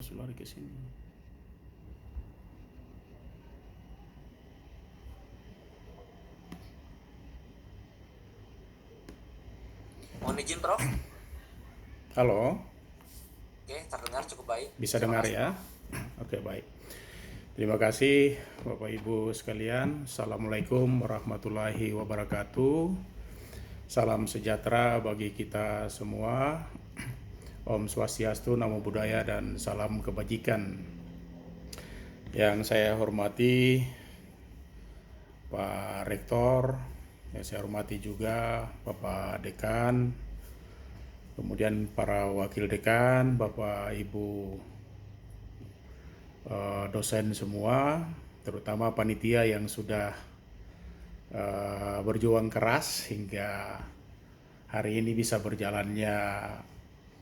masuk lari ke sini. Mohon izin, Prof. Halo, Oke, terdengar cukup baik. bisa Terima dengar kasih, ya? Prof. Oke, baik. Terima kasih Bapak Ibu sekalian. Assalamualaikum warahmatullahi wabarakatuh. Salam sejahtera bagi kita semua. Om Swastiastu, Namo Buddhaya, dan salam kebajikan. Yang saya hormati Pak Rektor, yang saya hormati juga Bapak Dekan, kemudian para wakil dekan, Bapak Ibu dosen semua, terutama panitia yang sudah berjuang keras hingga hari ini bisa berjalannya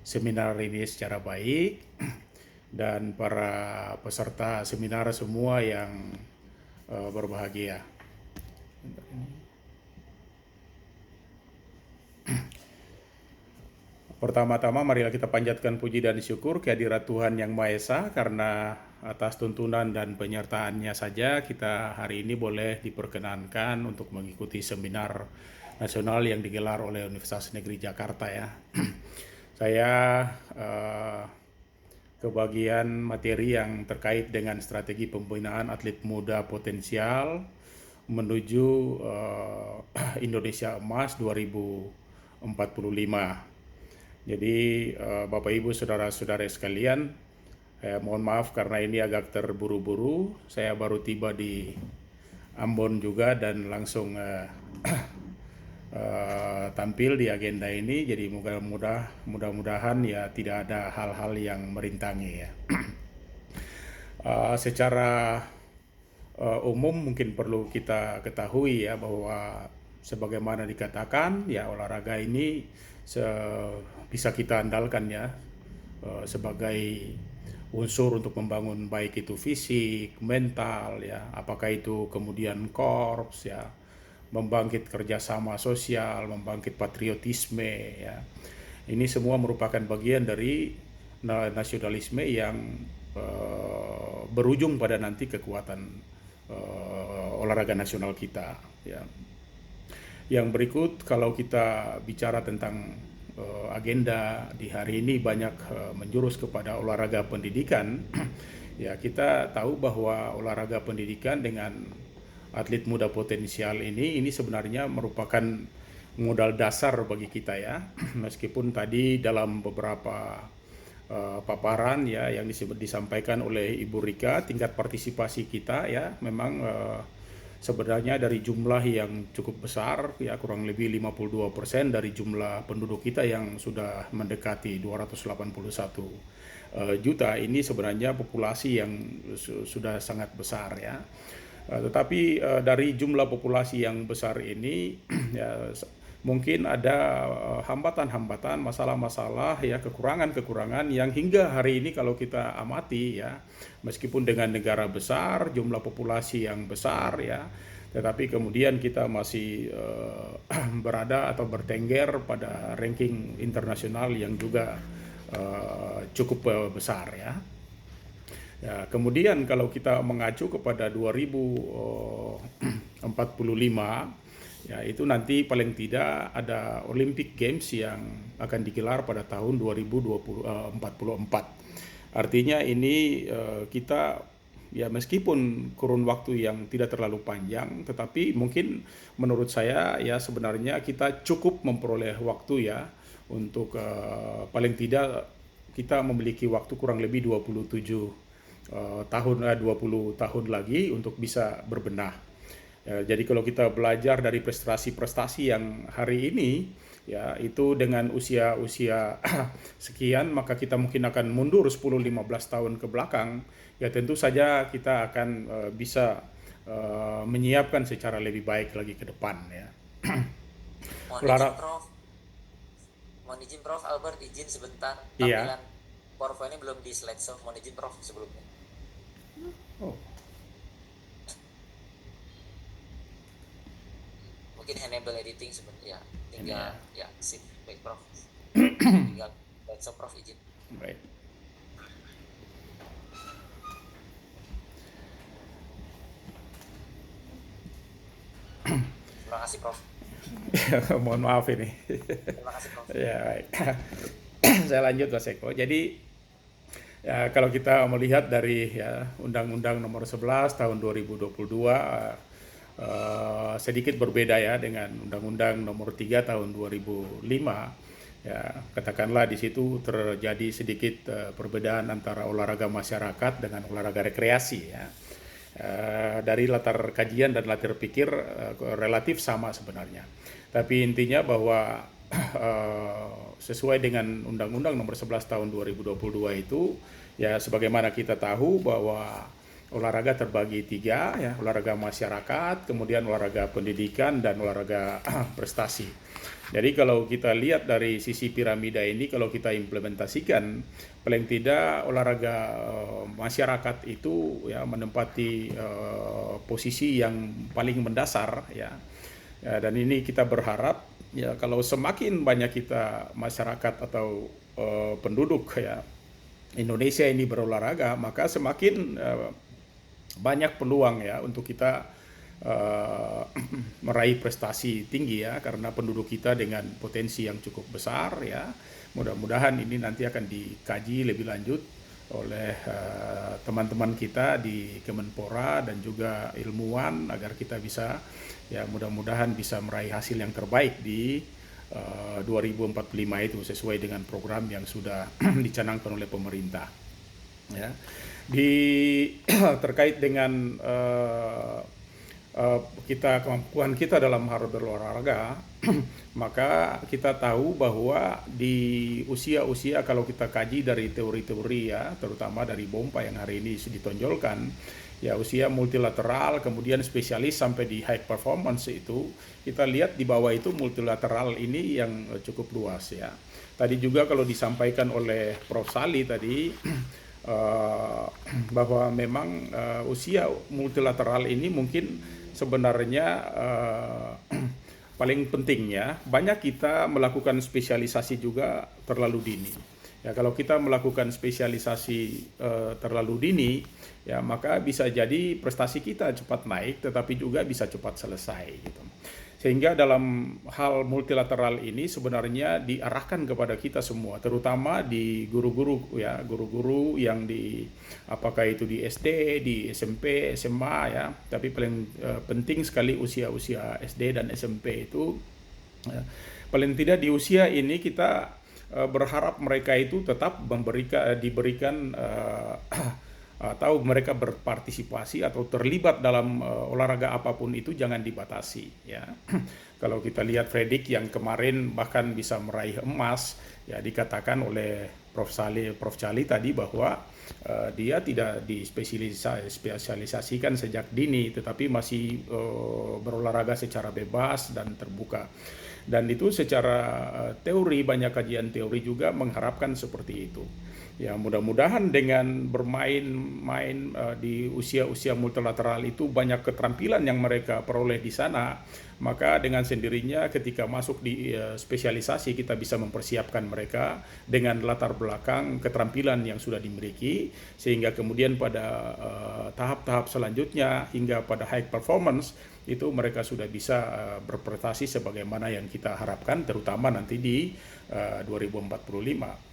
seminar ini secara baik, dan para peserta seminar semua yang berbahagia. Pertama-tama marilah kita panjatkan puji dan syukur kehadirat Tuhan Yang Maha Esa, karena atas tuntunan dan penyertaannya saja kita hari ini boleh diperkenankan untuk mengikuti seminar nasional yang digelar oleh Universitas Negeri Jakarta ya. Saya kebagian materi yang terkait dengan strategi pembinaan atlet muda potensial menuju Indonesia Emas 2045. Jadi Bapak Ibu saudara-saudara sekalian, mohon maaf karena ini agak terburu-buru. Saya baru tiba di Ambon juga dan langsung tampil di agenda ini. Jadi mudah-mudahan ya tidak ada hal-hal yang merintangi ya. Secara umum mungkin perlu kita ketahui ya bahwa sebagaimana dikatakan ya, olahraga ini bisa kita andalkan ya sebagai unsur untuk membangun baik itu fisik, mental ya, apakah itu kemudian korps ya, membangkit kerjasama sosial, membangkit patriotisme ya. Ini semua merupakan bagian dari nasionalisme yang berujung pada nanti kekuatan olahraga nasional kita ya. Yang berikut, kalau kita bicara tentang agenda di hari ini banyak menjurus kepada olahraga pendidikan. Ya, kita tahu bahwa olahraga pendidikan dengan atlet muda potensial ini sebenarnya merupakan modal dasar bagi kita ya. Meskipun tadi dalam beberapa paparan ya yang disampaikan oleh Ibu Rika, tingkat partisipasi kita ya memang sebenarnya dari jumlah yang cukup besar ya, kurang lebih 52% dari jumlah penduduk kita yang sudah mendekati 281 juta, ini sebenarnya populasi yang sudah sangat besar ya. Tetapi dari jumlah populasi yang besar ini ya, mungkin ada hambatan-hambatan, masalah-masalah ya, kekurangan-kekurangan yang hingga hari ini kalau kita amati ya, meskipun dengan negara besar, jumlah populasi yang besar ya, tetapi kemudian kita masih berada atau bertengger pada ranking internasional yang juga cukup besar ya. Ya, kemudian kalau kita mengacu kepada 2045 ya, itu nanti paling tidak ada Olympic Games yang akan digelar pada tahun 2044. Artinya ini kita ya, meskipun kurun waktu yang tidak terlalu panjang, tetapi mungkin menurut saya ya sebenarnya kita cukup memperoleh waktu ya untuk paling tidak kita memiliki waktu kurang lebih 27 20 tahun lagi untuk bisa berbenah. Jadi kalau kita belajar dari prestasi-prestasi yang hari ini ya, itu dengan usia sekian, maka kita mungkin akan mundur 10-15 tahun ke belakang. Ya tentu saja kita akan bisa menyiapkan secara lebih baik lagi ke depan ya. Mohon izin, Lara, Prof. Mohon izin, Prof. Albert, izin sebentar. iya. Tampilan PowerPoint ini belum di slideshow. Mohon izin, Prof, sebelumnya. Oh, Mungkin enable editing sebentar ya. ini ya. Tinggal ya, sip. Baik, Prof. Tinggal slideshow, Prof, izin. Baik. kasih Prof. Mohon maaf ini. Terima kasih Prof. Ya, baik. Saya lanjut Mas Eko. Jadi ya, kalau kita melihat dari ya Undang-Undang Nomor 11 Tahun 2022 sedikit berbeda ya dengan Undang-Undang Nomor 3 Tahun 2005. Ya, katakanlah di situ terjadi sedikit perbedaan antara olahraga masyarakat dengan olahraga rekreasi ya. Dari latar kajian dan latar pikir relatif sama sebenarnya. Tapi intinya bahwa sesuai dengan Undang-Undang Nomor 11 Tahun 2022 itu ya sebagaimana kita tahu bahwa olahraga terbagi tiga ya, olahraga masyarakat, kemudian olahraga pendidikan dan olahraga prestasi. Jadi kalau kita lihat dari sisi piramida ini, kalau kita implementasikan, paling tidak olahraga masyarakat itu ya menempati posisi yang paling mendasar ya. Dan ini kita berharap ya kalau semakin banyak kita masyarakat atau penduduk ya Indonesia ini berolahraga, maka semakin banyak peluang ya untuk kita meraih prestasi tinggi ya, karena penduduk kita dengan potensi yang cukup besar ya. Mudah-mudahan ini nanti akan dikaji lebih lanjut oleh teman-teman kita di Kemenpora dan juga ilmuwan agar kita bisa ya mudah-mudahan bisa meraih hasil yang terbaik di 2045 itu sesuai dengan program yang sudah dicanangkan oleh pemerintah ya. Terkait dengan kemampuan kita dalam hal berolahraga maka kita tahu bahwa di usia-usia kalau kita kaji dari teori-teori ya terutama dari BOMPA yang hari ini ditonjolkan ya usia multilateral kemudian spesialis sampai di high performance itu kita lihat di bawah itu multilateral ini yang cukup luas ya. Tadi juga kalau disampaikan oleh Prof. Sali tadi bahwa memang usia multilateral ini mungkin sebenarnya paling penting ya. Banyak kita melakukan spesialisasi juga terlalu dini. Ya, kalau kita melakukan spesialisasi terlalu dini, ya maka bisa jadi prestasi kita cepat naik, tetapi juga bisa cepat selesai. Gitu. Sehingga dalam hal multilateral ini sebenarnya diarahkan kepada kita semua, terutama di guru-guru ya, guru-guru yang di apakah itu di SD, di SMP, SMA ya, tapi paling penting sekali usia-usia SD dan SMP itu ya, paling tidak di usia ini kita berharap mereka itu tetap diberikan atau mereka berpartisipasi atau terlibat dalam olahraga apapun itu jangan dibatasi ya. Kalau kita lihat Fredrik yang kemarin bahkan bisa meraih emas ya dikatakan oleh Prof. Cali tadi bahwa dia tidak dispesialisasikan sejak dini tetapi masih berolahraga secara bebas dan terbuka. Dan itu secara teori banyak kajian teori juga mengharapkan seperti itu. Ya mudah-mudahan dengan bermain di usia-usia multilateral itu banyak keterampilan yang mereka peroleh di sana, maka dengan sendirinya ketika masuk di spesialisasi kita bisa mempersiapkan mereka dengan latar belakang keterampilan yang sudah dimiliki sehingga kemudian pada tahap-tahap selanjutnya hingga pada high performance itu mereka sudah bisa berprestasi sebagaimana yang kita harapkan terutama nanti di 2045.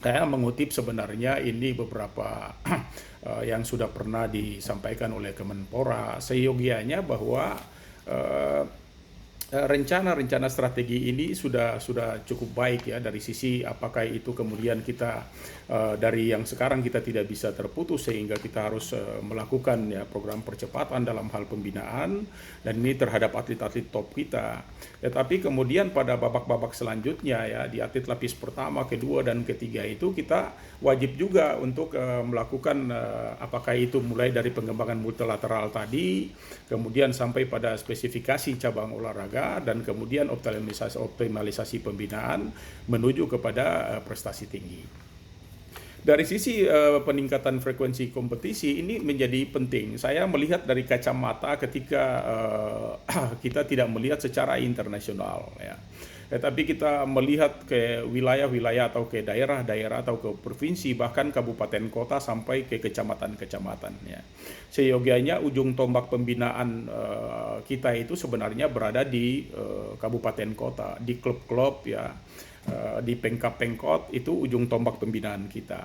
Saya mengutip sebenarnya ini beberapa yang sudah pernah disampaikan oleh Kemenpora seyogianya bahwa rencana-rencana strategi ini sudah cukup baik ya dari sisi apakah itu kemudian kita dari yang sekarang kita tidak bisa terputus sehingga kita harus melakukan ya program percepatan dalam hal pembinaan dan ini terhadap atlet-atlet top kita. Tetapi kemudian pada babak-babak selanjutnya ya di atlet lapis pertama, kedua dan ketiga itu kita wajib juga untuk melakukan apakah itu mulai dari pengembangan multilateral tadi kemudian sampai pada spesifikasi cabang olahraga dan kemudian optimalisasi pembinaan menuju kepada prestasi tinggi. Dari sisi peningkatan frekuensi kompetisi ini menjadi penting. Saya melihat dari kacamata ketika kita tidak melihat secara internasional ya. Tapi kita melihat ke wilayah-wilayah atau ke daerah-daerah atau ke provinsi bahkan kabupaten kota sampai ke kecamatan-kecamatan ya. Seyogianya ujung tombak pembinaan kita itu sebenarnya berada di kabupaten kota, di klub-klub ya, di pengkap-pengkot itu ujung tombak pembinaan kita.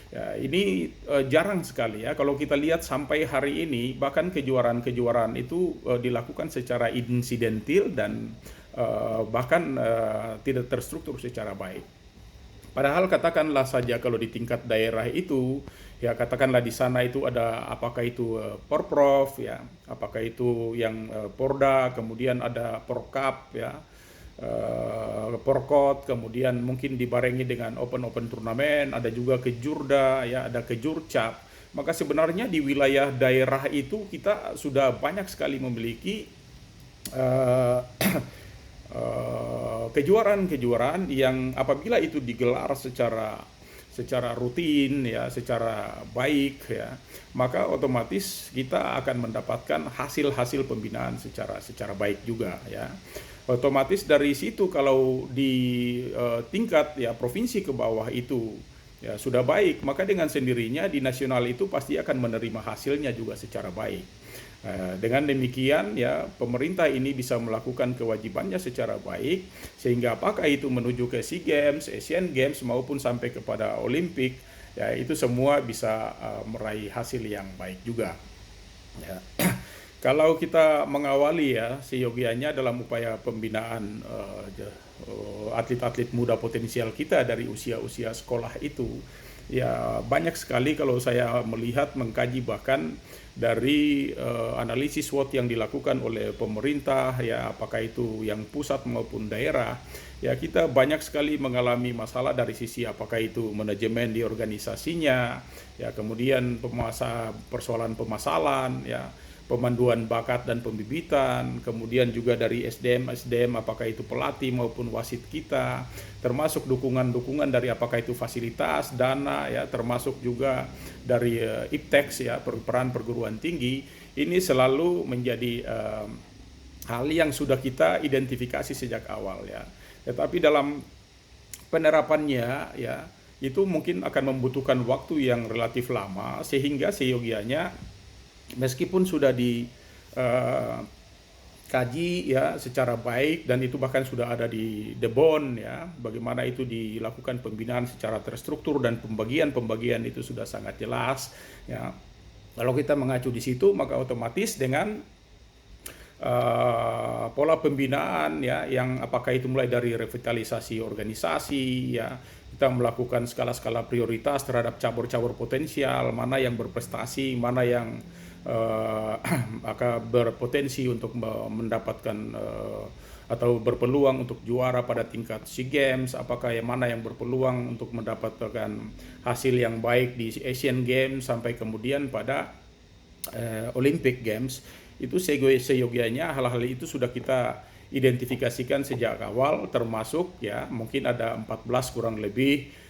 Ya, ini jarang sekali ya kalau kita lihat sampai hari ini bahkan kejuaraan-kejuaraan itu dilakukan secara insidentil dan bahkan tidak terstruktur secara baik. Padahal katakanlah saja kalau di tingkat daerah itu ya katakanlah di sana itu ada apakah itu Porprov ya, apakah itu yang Porda, kemudian ada Porkap ya, Porkot, kemudian mungkin dibarengi dengan open turnamen, ada juga Kejurda, ya, ada Kejurcap. Maka sebenarnya di wilayah daerah itu kita sudah banyak sekali memiliki kejuaraan-kejuaraan yang apabila itu digelar secara rutin ya, secara baik ya, maka otomatis kita akan mendapatkan hasil-hasil pembinaan secara baik juga ya. Otomatis dari situ kalau di tingkat ya provinsi ke bawah itu ya sudah baik, maka dengan sendirinya di nasional itu pasti akan menerima hasilnya juga secara baik. Dengan demikian ya pemerintah ini bisa melakukan kewajibannya secara baik sehingga apakah itu menuju ke SEA Games, Asian Games maupun sampai kepada Olimpik ya itu semua bisa meraih hasil yang baik juga. Ya. Kalau kita mengawali ya seyogianya dalam upaya pembinaan atlet-atlet muda potensial kita dari usia-usia sekolah itu ya banyak sekali kalau saya melihat mengkaji bahkan dari analisis SWOT yang dilakukan oleh pemerintah ya apakah itu yang pusat maupun daerah ya kita banyak sekali mengalami masalah dari sisi apakah itu manajemen di organisasinya ya kemudian persoalan pemasalan ya pemanduan bakat dan pembibitan, kemudian juga dari SDM apakah itu pelatih maupun wasit kita, termasuk dukungan-dukungan dari apakah itu fasilitas, dana ya, termasuk juga dari IPTEX ya, peran perguruan tinggi, ini selalu menjadi hal yang sudah kita identifikasi sejak awal ya. Tetapi dalam penerapannya ya, itu mungkin akan membutuhkan waktu yang relatif lama sehingga seyogianya meskipun sudah dikaji ya secara baik dan itu bahkan sudah ada di Debon ya bagaimana itu dilakukan pembinaan secara terstruktur dan pembagian itu sudah sangat jelas ya. Kalau kita mengacu di situ maka otomatis dengan pola pembinaan ya yang apakah itu mulai dari revitalisasi organisasi ya kita melakukan skala-skala prioritas terhadap cabur-cabur potensial mana yang berprestasi mana yang akan berpotensi untuk mendapatkan atau berpeluang untuk juara pada tingkat SEA Games, apakah yang mana yang berpeluang untuk mendapatkan hasil yang baik di Asian Games sampai kemudian pada Olympic Games. Itu seyogianya hal-hal itu sudah kita identifikasikan sejak awal termasuk ya mungkin ada 14 kurang lebih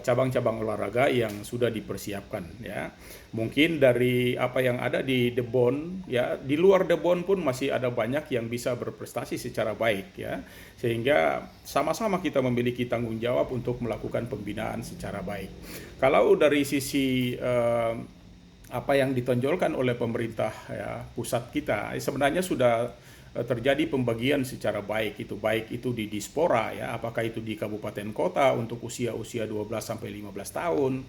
cabang-cabang olahraga yang sudah dipersiapkan ya. Mungkin dari apa yang ada di Debon ya, di luar Debon pun masih ada banyak yang bisa berprestasi secara baik ya. Sehingga sama-sama kita memiliki tanggung jawab untuk melakukan pembinaan secara baik. Kalau dari sisi apa yang ditonjolkan oleh pemerintah ya, pusat kita sebenarnya sudah terjadi pembagian secara baik itu di dispora ya apakah itu di kabupaten kota untuk usia 12 sampai 15 tahun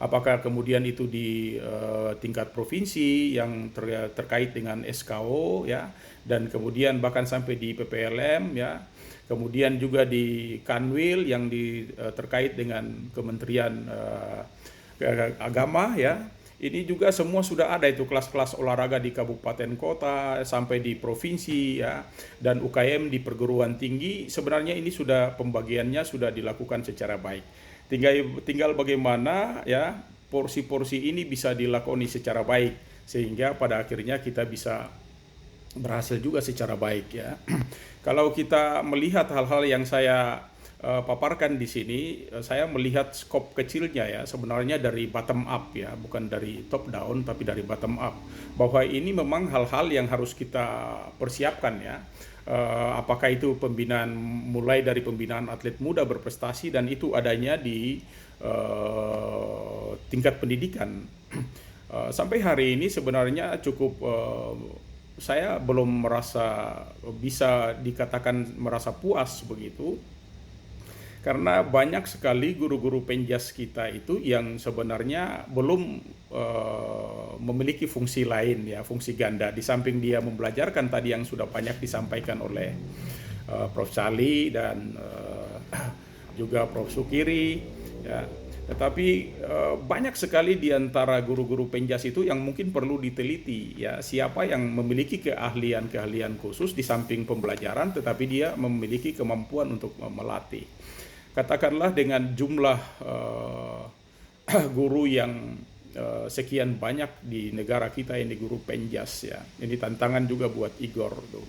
apakah kemudian itu di tingkat provinsi yang terkait dengan SKO ya dan kemudian bahkan sampai di PPLM ya kemudian juga di Kanwil yang terkait dengan Kementerian Agama ya. Ini juga semua sudah ada itu kelas-kelas olahraga di kabupaten kota sampai di provinsi ya dan UKM di perguruan tinggi sebenarnya ini sudah pembagiannya sudah dilakukan secara baik. Tinggal bagaimana ya porsi-porsi ini bisa dilakoni secara baik sehingga pada akhirnya kita bisa berhasil juga secara baik ya. Kalau kita melihat hal-hal yang saya paparkan di sini, saya melihat skop kecilnya ya, sebenarnya dari bottom up ya, bukan dari top down tapi dari bottom up. Bahwa ini memang hal-hal yang harus kita persiapkan ya. Apakah itu pembinaan, mulai dari pembinaan atlet muda berprestasi, dan itu adanya di tingkat pendidikan. Sampai hari ini sebenarnya cukup, saya belum merasa bisa dikatakan merasa puas begitu, karena banyak sekali guru-guru penjas kita itu yang sebenarnya belum memiliki fungsi lain ya, fungsi ganda. Di samping dia membelajarkan tadi yang sudah banyak disampaikan oleh Prof. Sali dan juga Prof. Sukiri ya. Tetapi banyak sekali di antara guru-guru penjas itu yang mungkin perlu diteliti ya, siapa yang memiliki keahlian-keahlian khusus di samping pembelajaran, tetapi dia memiliki kemampuan untuk melatih. Katakanlah dengan jumlah guru yang sekian banyak di negara kita ini, guru penjas ya. Ini tantangan juga buat Igor tuh.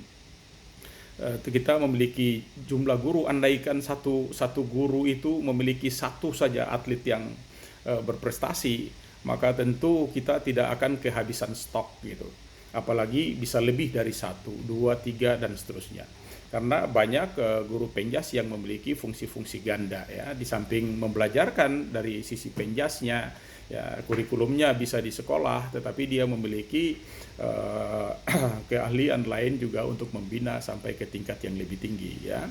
Kita memiliki jumlah guru, andaikan satu guru itu memiliki satu saja atlet yang berprestasi, maka tentu kita tidak akan kehabisan stok gitu. Apalagi bisa lebih dari 1, 2, 3 dan seterusnya. Karena banyak guru penjas yang memiliki fungsi-fungsi ganda ya, di samping membelajarkan dari sisi penjasnya ya, kurikulumnya bisa di sekolah, tetapi dia memiliki keahlian lain juga untuk membina sampai ke tingkat yang lebih tinggi ya.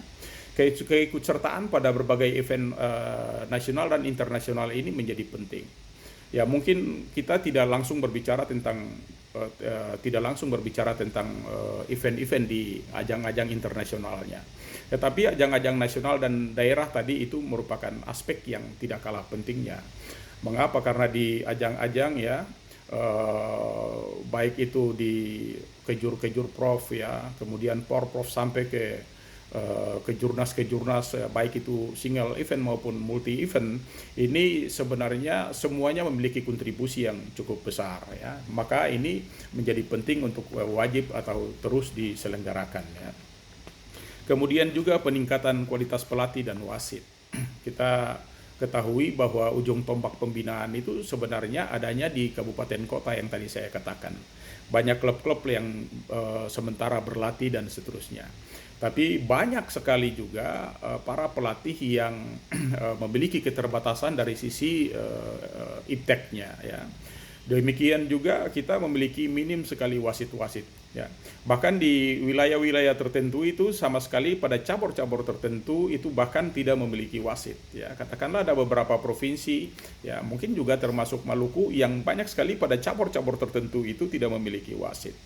Keikutsertaan pada berbagai event nasional dan internasional ini menjadi penting. Ya, mungkin kita tidak langsung berbicara tentang event-event di ajang-ajang internasionalnya. Tetapi ajang-ajang nasional dan daerah tadi itu merupakan aspek yang tidak kalah pentingnya. Mengapa? Karena di ajang-ajang ya, baik itu di kejur-kejur prof ya, kemudian porprov sampai ke jurnas baik itu single event maupun multi event, ini sebenarnya semuanya memiliki kontribusi yang cukup besar ya. Maka ini menjadi penting untuk wajib atau terus diselenggarakan ya. Kemudian juga peningkatan kualitas pelatih dan wasit. Kita ketahui bahwa ujung tombak pembinaan itu sebenarnya adanya di kabupaten kota yang tadi saya katakan. Banyak klub-klub yang sementara berlatih dan seterusnya. Tapi banyak sekali juga para pelatih yang memiliki keterbatasan dari sisi ipteknya ya. Demikian juga kita memiliki minim sekali wasit-wasit ya. Bahkan di wilayah-wilayah tertentu itu sama sekali pada cabur-cabur tertentu itu bahkan tidak memiliki wasit ya. Katakanlah ada beberapa provinsi ya, mungkin juga termasuk Maluku, yang banyak sekali pada cabur-cabur tertentu itu tidak memiliki wasit.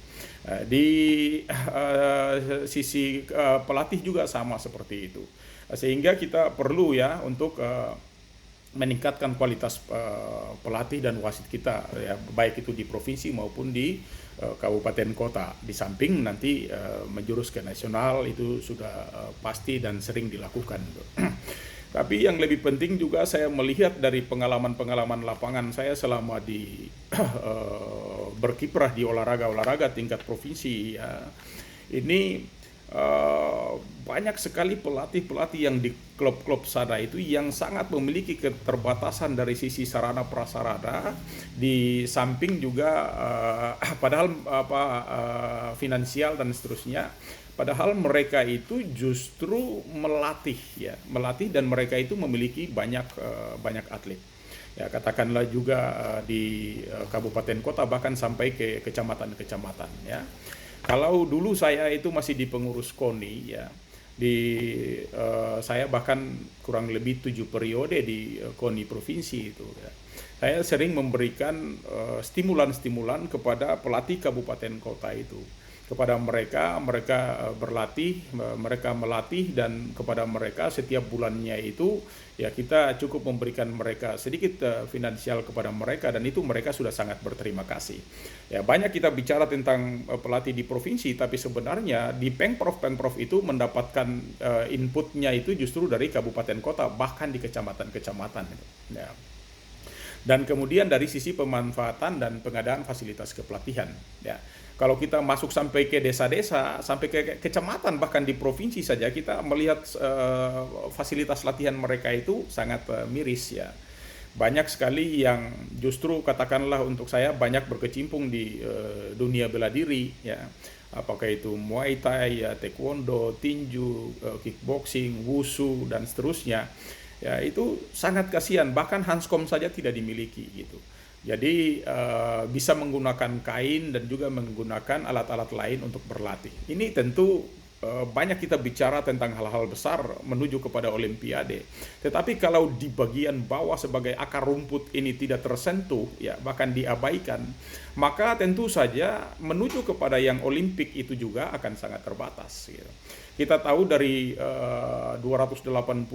Di sisi pelatih juga sama seperti itu. Sehingga kita perlu ya untuk meningkatkan kualitas pelatih dan wasit kita ya, baik itu di provinsi maupun di kabupaten kota. Di samping nanti menjurus ke nasional itu sudah pasti dan sering dilakukan. Tapi yang lebih penting juga saya melihat dari pengalaman-pengalaman lapangan saya selama di berkiprah di olahraga tingkat provinsi ya. Ini banyak sekali pelatih-pelatih yang di klub-klub sana itu yang sangat memiliki keterbatasan dari sisi sarana prasarana, di samping juga padahal finansial dan seterusnya. Padahal mereka itu justru melatih dan mereka itu memiliki banyak atlet. Ya, katakanlah juga di kabupaten kota bahkan sampai ke kecamatan-kecamatan ya. Kalau dulu saya itu masih di pengurus KONI ya, saya bahkan kurang lebih 7 periode di KONI provinsi itu ya. Saya sering memberikan stimulan-stimulan kepada pelatih kabupaten kota itu. Kepada mereka berlatih, mereka melatih, dan kepada mereka setiap bulannya itu ya kita cukup memberikan mereka sedikit finansial kepada mereka, dan itu mereka sudah sangat berterima kasih. Ya, banyak kita bicara tentang pelatih di provinsi, tapi sebenarnya di pemprov itu mendapatkan inputnya itu justru dari kabupaten kota, bahkan di kecamatan-kecamatan. Ya. Dan kemudian dari sisi pemanfaatan dan pengadaan fasilitas kepelatihan. Ya. Kalau kita masuk sampai ke desa-desa, sampai ke kecamatan, bahkan di provinsi saja kita melihat fasilitas latihan mereka itu sangat miris ya. Banyak sekali yang justru katakanlah untuk saya banyak berkecimpung di dunia bela diri ya. Apakah itu Muay Thai, ya, Taekwondo, Tinju, kickboxing, Wushu dan seterusnya. Ya, itu sangat kasihan, bahkan Hanskom saja tidak dimiliki gitu. Jadi bisa menggunakan kain dan juga menggunakan alat-alat lain untuk berlatih. Ini tentu banyak kita bicara tentang hal-hal besar menuju kepada Olimpiade. Tetapi kalau di bagian bawah sebagai akar rumput ini tidak tersentuh, ya bahkan diabaikan, maka tentu saja menuju kepada yang Olimpik itu juga akan sangat terbatas. Gitu. Kita tahu dari 281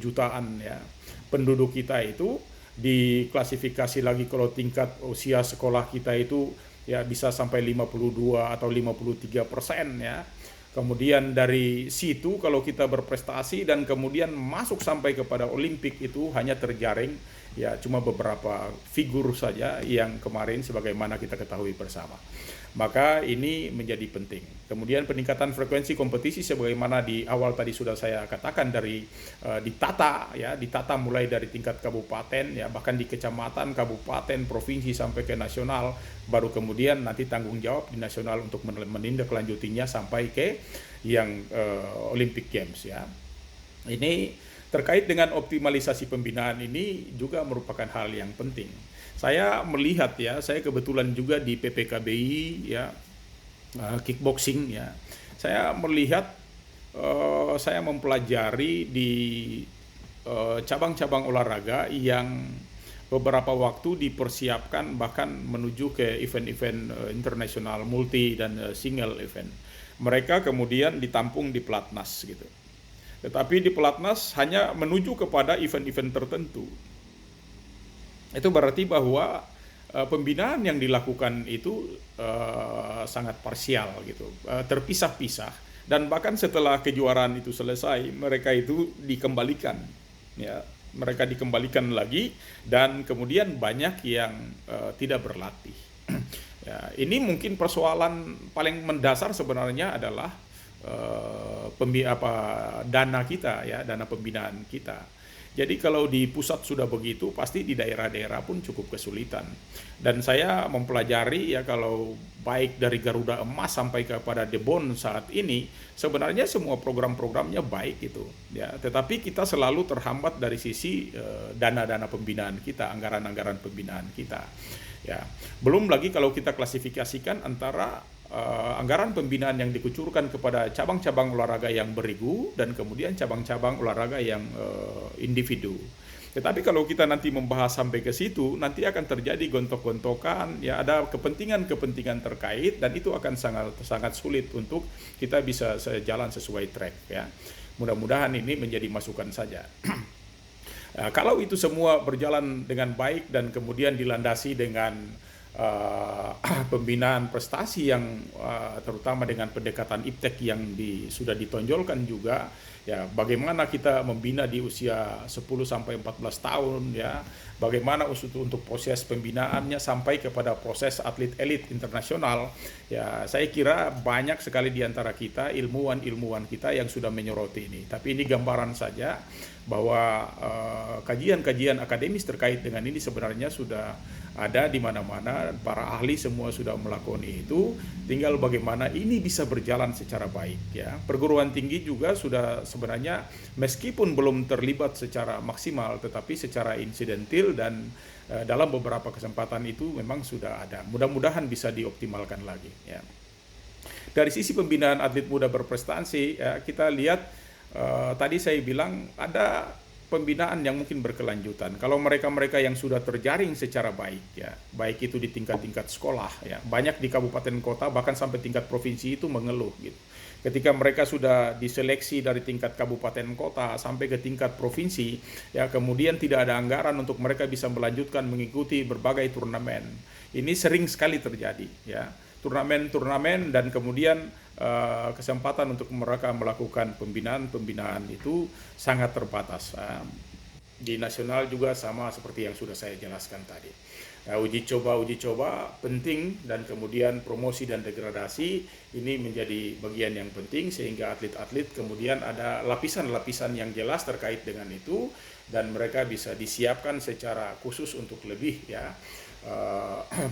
jutaan ya penduduk kita itu diklasifikasi lagi kalau tingkat usia sekolah kita itu ya bisa sampai 52 atau 53% ya. Kemudian dari situ kalau kita berprestasi dan kemudian masuk sampai kepada Olimpik itu hanya terjaring ya cuma beberapa figur saja yang kemarin sebagaimana kita ketahui bersama. Maka ini menjadi penting. Kemudian peningkatan frekuensi kompetisi sebagaimana di awal tadi sudah saya katakan dari ditata mulai dari tingkat kabupaten ya bahkan di kecamatan, kabupaten, provinsi sampai ke nasional, baru kemudian nanti tanggung jawab di nasional untuk menindaklanjutinya sampai ke yang Olympic Games ya. Ini terkait dengan optimalisasi pembinaan ini juga merupakan hal yang penting. Saya melihat ya, saya kebetulan juga di PPKBI ya, kickboxing ya. Saya melihat, saya mempelajari di cabang-cabang olahraga yang beberapa waktu dipersiapkan bahkan menuju ke event-event internasional multi dan single event. Mereka kemudian ditampung di pelatnas gitu. Tetapi di pelatnas hanya menuju kepada event-event tertentu. Itu berarti bahwa pembinaan yang dilakukan itu sangat parsial gitu, terpisah-pisah, dan bahkan setelah kejuaraan itu selesai mereka itu dikembalikan ya, mereka dikembalikan lagi dan kemudian banyak yang tidak berlatih. Ya, ini mungkin persoalan paling mendasar sebenarnya adalah dana kita ya, dana pembinaan kita. Jadi kalau di pusat sudah begitu, pasti di daerah-daerah pun cukup kesulitan. Dan saya mempelajari ya kalau baik dari Garuda Emas sampai kepada Debon saat ini, sebenarnya semua program-programnya baik itu. Ya, tetapi kita selalu terhambat dari sisi dana-dana pembinaan kita, anggaran-anggaran pembinaan kita. Ya, belum lagi kalau kita klasifikasikan antara anggaran pembinaan yang dikucurkan kepada cabang-cabang olahraga yang berigu dan kemudian cabang-cabang olahraga yang individu. Tetapi kalau kita nanti membahas sampai ke situ, nanti akan terjadi gontok-gontokan, ya ada kepentingan-kepentingan terkait dan itu akan sangat sulit untuk kita bisa jalan sesuai track ya. Mudah-mudahan ini menjadi masukan saja. Nah, kalau itu semua berjalan dengan baik dan kemudian dilandasi dengan pembinaan prestasi yang terutama dengan pendekatan IPTEK yang sudah ditonjolkan juga ya, bagaimana kita membina di usia 10 sampai 14 tahun ya, bagaimana untuk proses pembinaannya sampai kepada proses atlet elit internasional ya, saya kira banyak sekali di antara kita ilmuwan kita yang sudah menyoroti ini. Tapi ini gambaran saja bahwa kajian-kajian akademis terkait dengan ini sebenarnya sudah ada di mana-mana, para ahli semua sudah melakukan itu, tinggal bagaimana ini bisa berjalan secara baik ya. Perguruan tinggi juga sudah sebenarnya meskipun belum terlibat secara maksimal tetapi secara insidentil dan dalam beberapa kesempatan itu memang sudah ada. Mudah-mudahan bisa dioptimalkan lagi ya. Dari sisi pembinaan atlet muda berprestasi ya, kita lihat tadi saya bilang ada pembinaan yang mungkin berkelanjutan. Kalau mereka-mereka yang sudah terjaring secara baik ya, baik itu di tingkat-tingkat sekolah ya, banyak di kabupaten kota bahkan sampai tingkat provinsi itu mengeluh gitu. Ketika mereka sudah diseleksi dari tingkat kabupaten kota sampai ke tingkat provinsi ya, kemudian tidak ada anggaran untuk mereka bisa melanjutkan mengikuti berbagai turnamen. Ini sering sekali terjadi ya. Turnamen dan kemudian kesempatan untuk mereka melakukan pembinaan itu sangat terbatas. Di nasional juga sama seperti yang sudah saya jelaskan tadi. Nah, uji coba penting, dan kemudian promosi dan degradasi ini menjadi bagian yang penting, sehingga atlet-atlet kemudian ada lapisan-lapisan yang jelas terkait dengan itu, dan mereka bisa disiapkan secara khusus untuk lebih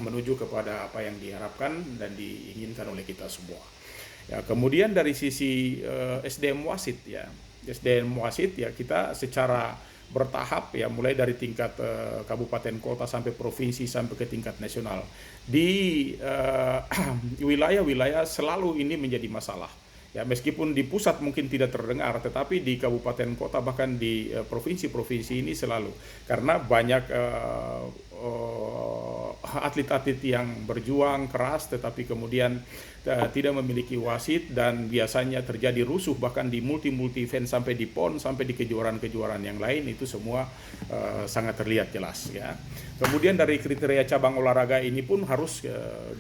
menuju kepada apa yang diharapkan dan diinginkan oleh kita semua. Ya, kemudian dari sisi SDM wasit ya kita secara bertahap ya, mulai dari tingkat kabupaten kota sampai provinsi sampai ke tingkat nasional. Di wilayah-wilayah selalu ini menjadi masalah. Ya, meskipun di pusat mungkin tidak terdengar, tetapi di kabupaten kota bahkan di provinsi-provinsi ini selalu, karena banyak atlet-atlet yang berjuang keras tetapi kemudian tidak memiliki wasit, dan biasanya terjadi rusuh bahkan di multi event sampai di PON sampai di kejuaraan-kejuaraan yang lain. Itu semua sangat terlihat jelas ya. Kemudian dari kriteria cabang olahraga ini pun harus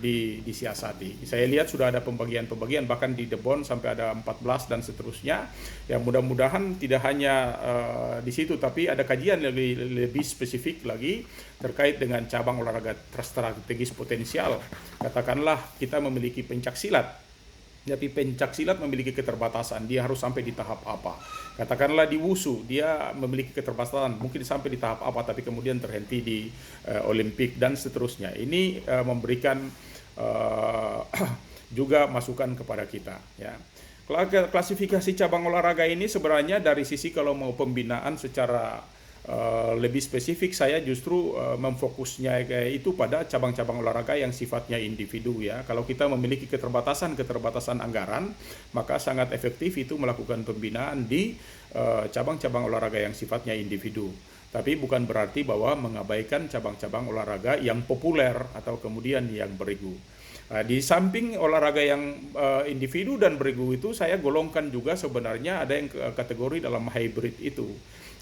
disiasati. Saya lihat sudah ada pembagian bahkan di The Bond sampai ada 14 dan seterusnya. Ya, mudah-mudahan tidak hanya di situ, tapi ada kajian lebih spesifik lagi terkait dengan cabang olahraga strategis potensial. Katakanlah kita memiliki pencak silat, tapi pencak silat memiliki keterbatasan, dia harus sampai di tahap apa. Katakanlah di Wushu, dia memiliki keterbatasan, mungkin sampai di tahap apa, tapi kemudian terhenti di Olimpik dan seterusnya. Ini memberikan juga masukan kepada kita ya. Klasifikasi cabang olahraga ini sebenarnya dari sisi kalau mau pembinaan secara lebih spesifik, saya justru memfokusnya itu pada cabang-cabang olahraga yang sifatnya individu ya. Kalau kita memiliki keterbatasan anggaran, maka sangat efektif itu melakukan pembinaan di cabang-cabang olahraga yang sifatnya individu. Tapi bukan berarti bahwa mengabaikan cabang-cabang olahraga yang populer atau kemudian yang beregu. Di samping olahraga yang individu dan beregu itu, saya golongkan juga sebenarnya ada yang kategori dalam hybrid itu.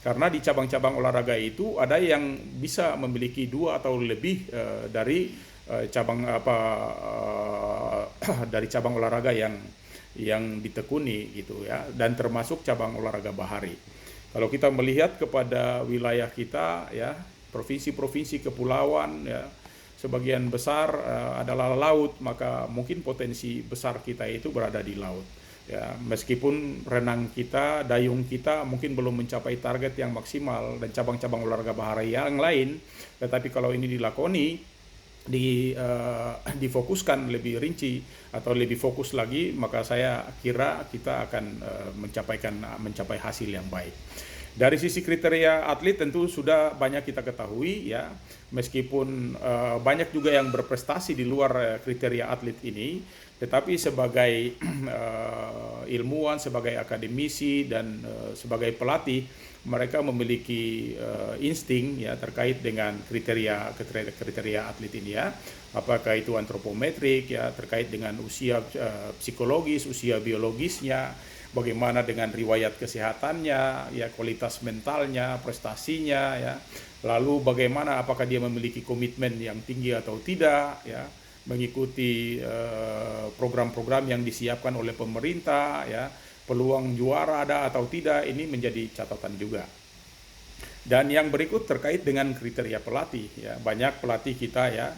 Karena di cabang-cabang olahraga itu ada yang bisa memiliki 2 atau lebih dari cabang olahraga yang ditekuni gitu ya, dan termasuk cabang olahraga bahari. Kalau kita melihat kepada wilayah kita ya, provinsi-provinsi kepulauan ya, sebagian besar adalah laut, maka mungkin potensi besar kita itu berada di laut. Ya, meskipun renang kita, dayung kita mungkin belum mencapai target yang maksimal dan cabang-cabang olahraga bahari yang lain, tetapi kalau ini dilakoni, difokuskan lebih rinci atau lebih fokus lagi, maka saya kira kita akan mencapai hasil yang baik. Dari sisi kriteria atlet tentu sudah banyak kita ketahui ya, meskipun banyak juga yang berprestasi di luar kriteria atlet ini, tetapi sebagai ilmuwan, sebagai akademisi dan sebagai pelatih, mereka memiliki insting ya terkait dengan kriteria atlet ini ya, apakah itu antropometrik ya, terkait dengan usia psikologis, usia biologisnya, bagaimana dengan riwayat kesehatannya, ya kualitas mentalnya, prestasinya, ya. Lalu bagaimana apakah dia memiliki komitmen yang tinggi atau tidak, ya, mengikuti program-program yang disiapkan oleh pemerintah, ya, peluang juara ada atau tidak, ini menjadi catatan juga. Dan yang berikut terkait dengan kriteria pelatih, ya, banyak pelatih kita ya.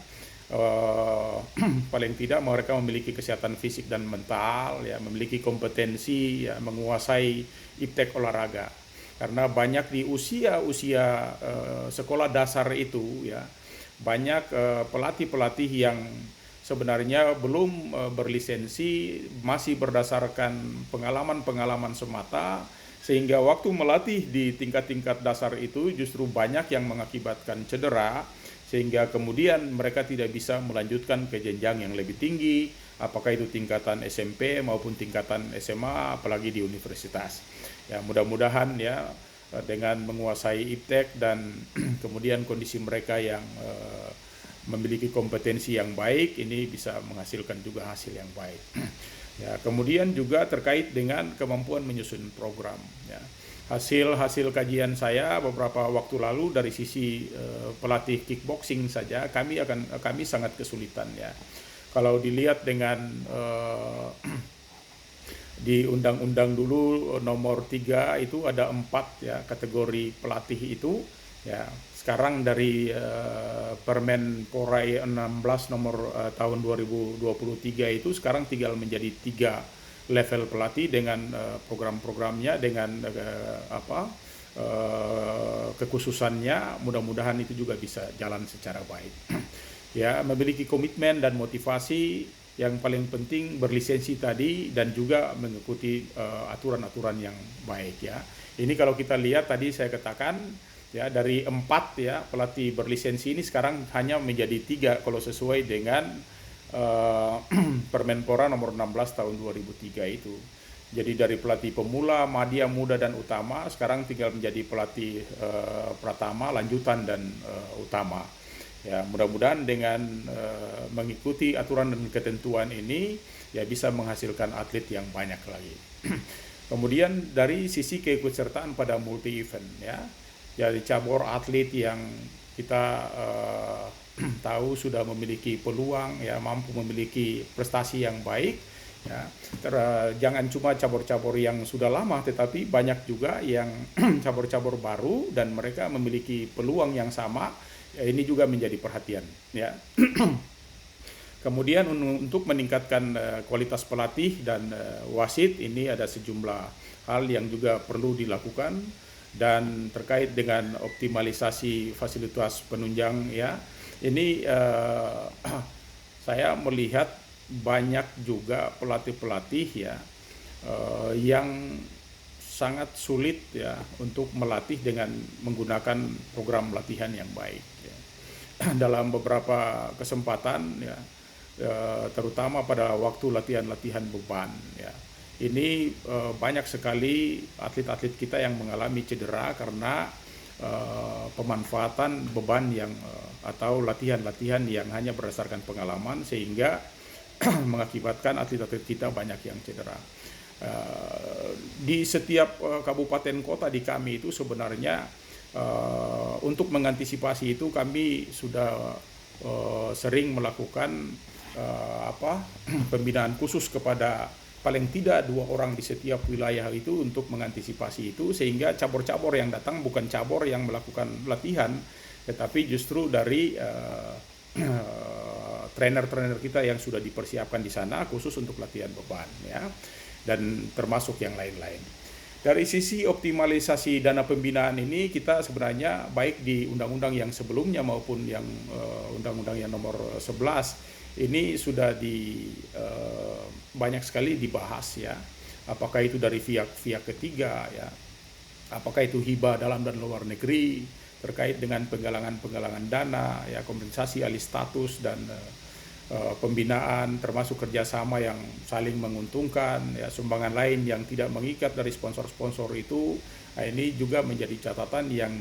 Paling tidak mereka memiliki kesehatan fisik dan mental ya, memiliki kompetensi ya, menguasai iptek olahraga, karena banyak di usia sekolah dasar itu ya, banyak pelatih yang sebenarnya belum berlisensi, masih berdasarkan pengalaman semata, sehingga waktu melatih di tingkat-tingkat dasar itu justru banyak yang mengakibatkan cedera, sehingga kemudian mereka tidak bisa melanjutkan ke jenjang yang lebih tinggi, apakah itu tingkatan SMP maupun tingkatan SMA, apalagi di universitas. Ya, mudah-mudahan ya dengan menguasai iptek dan kemudian kondisi mereka yang memiliki kompetensi yang baik, ini bisa menghasilkan juga hasil yang baik. Ya, kemudian juga terkait dengan kemampuan menyusun program. Ya. Hasil kajian saya beberapa waktu lalu dari sisi pelatih kickboxing saja, kami sangat kesulitan ya. Kalau dilihat dengan Di undang-undang dulu nomor 3 itu ada 4 ya kategori pelatih itu ya. Sekarang dari Permenpora 16 nomor tahun 2023 itu sekarang tinggal menjadi 3 level pelatih dengan program-programnya, dengan kekhususannya. Mudah-mudahan itu juga bisa jalan secara baik. Ya, memiliki komitmen dan motivasi, yang paling penting berlisensi tadi, dan juga mengikuti aturan-aturan yang baik ya. Ini kalau kita lihat tadi saya katakan ya, dari 4 ya pelatih berlisensi ini sekarang hanya menjadi 3 kalau sesuai dengan Permenpora nomor 16 tahun 2003 itu. Jadi dari pelatih pemula, madya, muda, dan utama sekarang tinggal menjadi pelatih pratama, lanjutan, dan utama. Ya, mudah-mudahan dengan mengikuti aturan dan ketentuan ini ya bisa menghasilkan atlet yang banyak lagi. Kemudian dari sisi keikutsertaan pada multi event ya, dari cabur atlet yang kita tahu sudah memiliki peluang ya, mampu memiliki prestasi yang baik ya. Jangan cuma cabur-cabur yang sudah lama, tetapi banyak juga yang cabur-cabur baru dan mereka memiliki peluang yang sama. Ya, ini juga menjadi perhatian ya. Kemudian untuk meningkatkan kualitas pelatih dan wasit, ini ada sejumlah hal yang juga perlu dilakukan, dan terkait dengan optimalisasi fasilitas penunjang ya. Ini saya melihat banyak juga pelatih-pelatih ya yang sangat sulit ya untuk melatih dengan menggunakan program latihan yang baik ya. Dalam beberapa kesempatan ya, terutama pada waktu latihan-latihan beban ya, ini banyak sekali atlet-atlet kita yang mengalami cedera karena pemanfaatan beban yang atau latihan-latihan yang hanya berdasarkan pengalaman, sehingga mengakibatkan atlet-atlet kita banyak yang cedera. Di setiap kabupaten kota di kami itu sebenarnya untuk mengantisipasi itu kami sudah sering melakukan pembinaan khusus kepada paling tidak 2 orang di setiap wilayah itu untuk mengantisipasi itu, sehingga cabur-cabur yang datang bukan cabur yang melakukan latihan, tetapi justru dari trainer-trainer kita yang sudah dipersiapkan di sana khusus untuk latihan beban ya, dan termasuk yang lain-lain. Dari sisi optimalisasi dana pembinaan ini, kita sebenarnya baik di undang-undang yang sebelumnya maupun yang undang-undang yang nomor 11 ini sudah banyak sekali dibahas ya. Apakah itu dari pihak ketiga ya, apakah itu hibah dalam dan luar negeri terkait dengan penggalangan dana ya, kompensasi alih status, dan pembinaan, termasuk kerjasama yang saling menguntungkan ya, sumbangan lain yang tidak mengikat dari sponsor-sponsor itu. Nah, ini juga menjadi catatan yang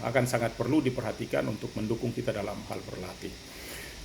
akan sangat perlu diperhatikan untuk mendukung kita dalam hal berlatih.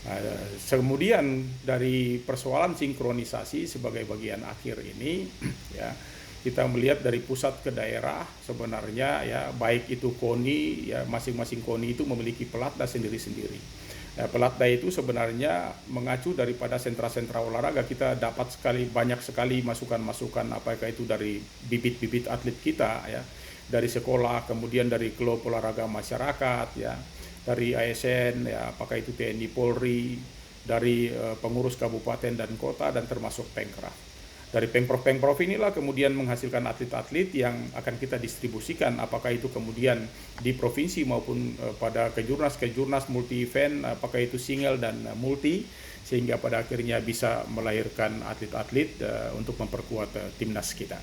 Nah, kemudian dari persoalan sinkronisasi sebagai bagian akhir ini ya, kita melihat dari pusat ke daerah sebenarnya ya, baik itu KONI ya, masing-masing KONI itu memiliki pelatda sendiri-sendiri. Ya, pelatda itu sebenarnya mengacu daripada sentra-sentra olahraga. Kita dapat banyak sekali masukan-masukan, apakah itu dari bibit-bibit atlet kita ya, dari sekolah, kemudian dari klub olahraga masyarakat ya, dari ASN ya, apakah itu TNI Polri, dari pengurus kabupaten dan kota, dan termasuk Pengkraf. Dari Pengprov inilah kemudian menghasilkan atlet-atlet yang akan kita distribusikan, apakah itu kemudian di provinsi maupun pada kejurnas multi event, apakah itu single dan multi, sehingga pada akhirnya bisa melahirkan atlet-atlet untuk memperkuat timnas kita.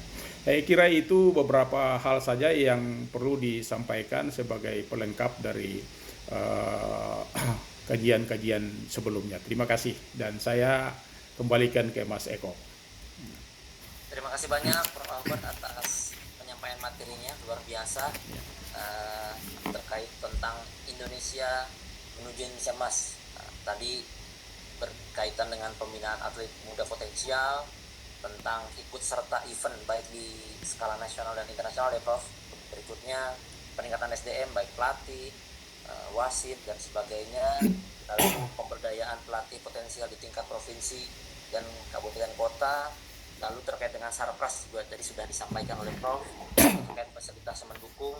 Saya kira itu beberapa hal saja yang perlu disampaikan sebagai pelengkap dari kajian-kajian sebelumnya. Terima kasih, dan saya kembalikan ke Mas Eko. Terima kasih banyak Prof. Albert atas penyampaian materinya, luar biasa terkait tentang Indonesia menuju Indonesia Emas. Tadi berkaitan dengan pembinaan atlet muda potensial, tentang ikut serta event baik di skala nasional dan internasional ya Prof. Berikutnya peningkatan SDM baik pelatih, wasit dan sebagainya, lalu pemberdayaan pelatih potensial di tingkat provinsi dan kabupaten kota, Lalu terkait dengan sarpras juga tadi sudah disampaikan oleh Prof, terkait fasilitas mendukung